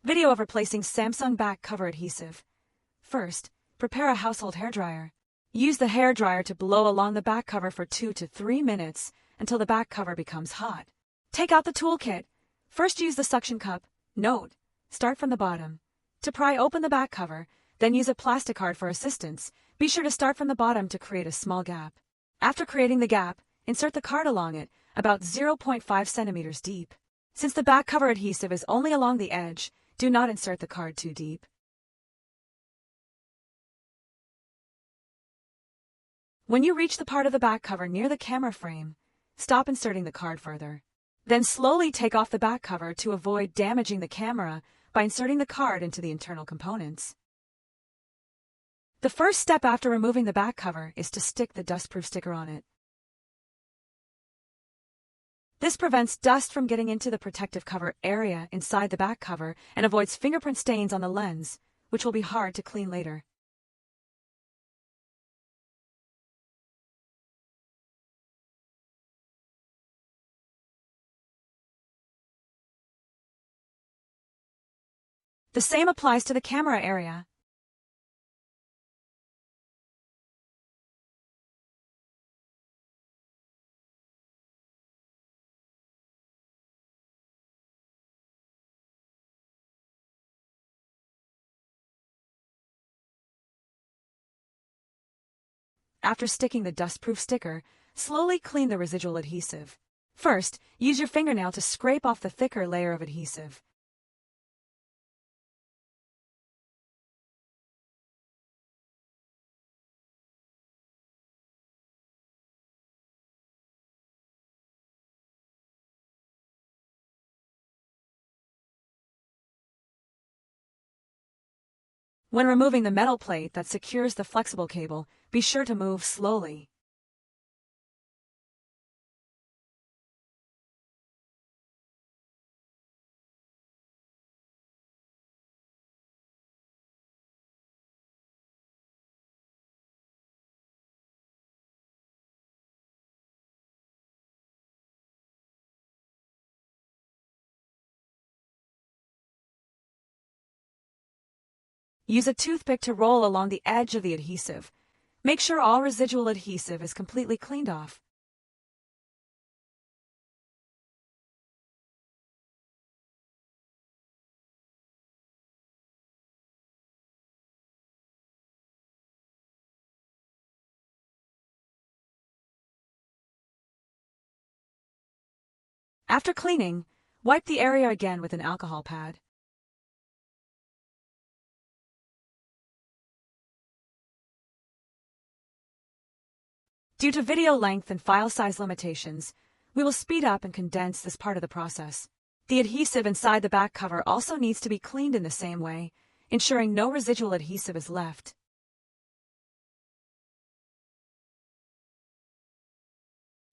Video of replacing Samsung back cover adhesive. First, prepare a household hairdryer. Use the hairdryer to blow along the back cover for 2 to 3 minutes until the back cover becomes hot. Take out the toolkit. First use the suction cup. Note, start from the bottom. To pry open the back cover, then use a plastic card for assistance. Be sure to start from the bottom to create a small gap. After creating the gap, insert the card along it, about 0.5 centimeters deep. Since the back cover adhesive is only along the edge, do not insert the card too deep. When you reach the part of the back cover near the camera frame, stop inserting the card further. Then slowly take off the back cover to avoid damaging the camera by inserting the card into the internal components. The first step after removing the back cover is to stick the dustproof sticker on it. This prevents dust from getting into the protective cover area inside the back cover and avoids fingerprint stains on the lens, which will be hard to clean later. The same applies to the camera area. After sticking the dustproof sticker, slowly clean the residual adhesive. First, use your fingernail to scrape off the thicker layer of adhesive. When removing the metal plate that secures the flexible cable, be sure to move slowly. Use a toothpick to roll along the edge of the adhesive. Make sure all residual adhesive is completely cleaned off. After cleaning, wipe the area again with an alcohol pad. Due to video length and file size limitations, we will speed up and condense this part of the process. The adhesive inside the back cover also needs to be cleaned in the same way, ensuring no residual adhesive is left.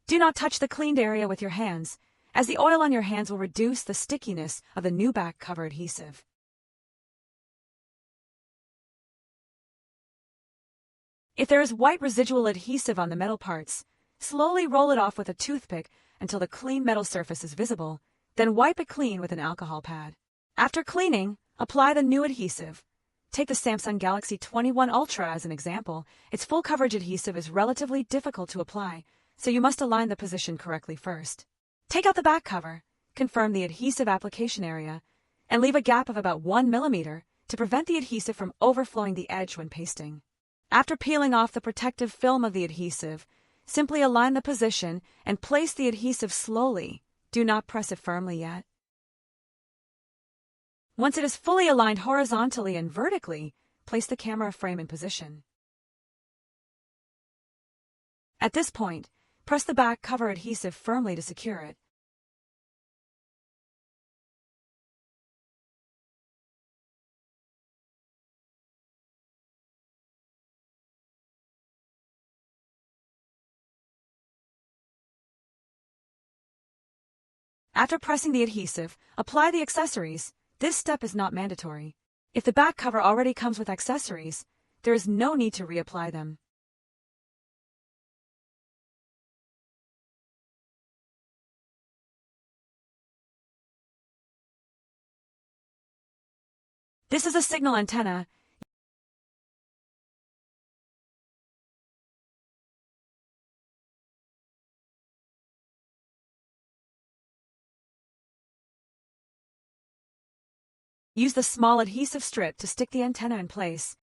Do not touch the cleaned area with your hands, as the oil on your hands will reduce the stickiness of the new back cover adhesive. If there is white residual adhesive on the metal parts, slowly roll it off with a toothpick until the clean metal surface is visible, then wipe it clean with an alcohol pad. After cleaning, apply the new adhesive. Take the Samsung Galaxy S21 Ultra as an example. Its full coverage adhesive is relatively difficult to apply, so you must align the position correctly first. Take out the back cover, confirm the adhesive application area, and leave a gap of about 1 millimeter to prevent the adhesive from overflowing the edge when pasting. After peeling off the protective film of the adhesive, simply align the position and place the adhesive slowly. Do not press it firmly yet. Once it is fully aligned horizontally and vertically, place the camera frame in position. At this point, press the back cover adhesive firmly to secure it. After pressing the adhesive, apply the accessories. This step is not mandatory. If the back cover already comes with accessories, there is no need to reapply them. This is a signal antenna. Use the small adhesive strip to stick the antenna in place.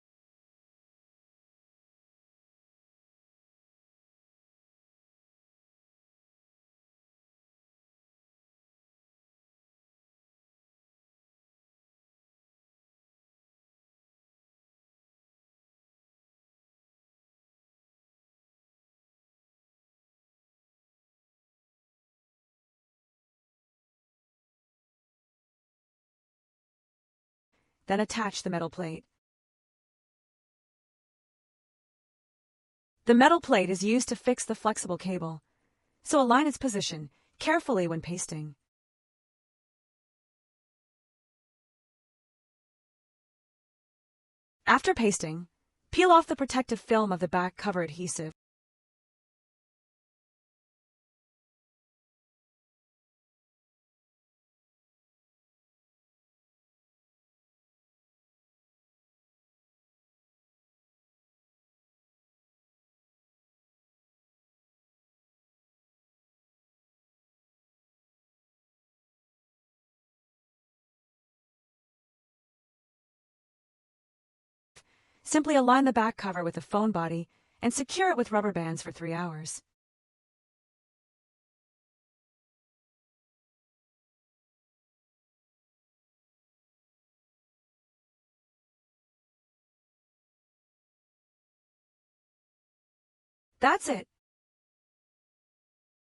Then attach the metal plate. The metal plate is used to fix the flexible cable, so align its position carefully when pasting. After pasting, peel off the protective film of the back cover adhesive. Simply align the back cover with the phone body and secure it with rubber bands for 3 hours. That's it.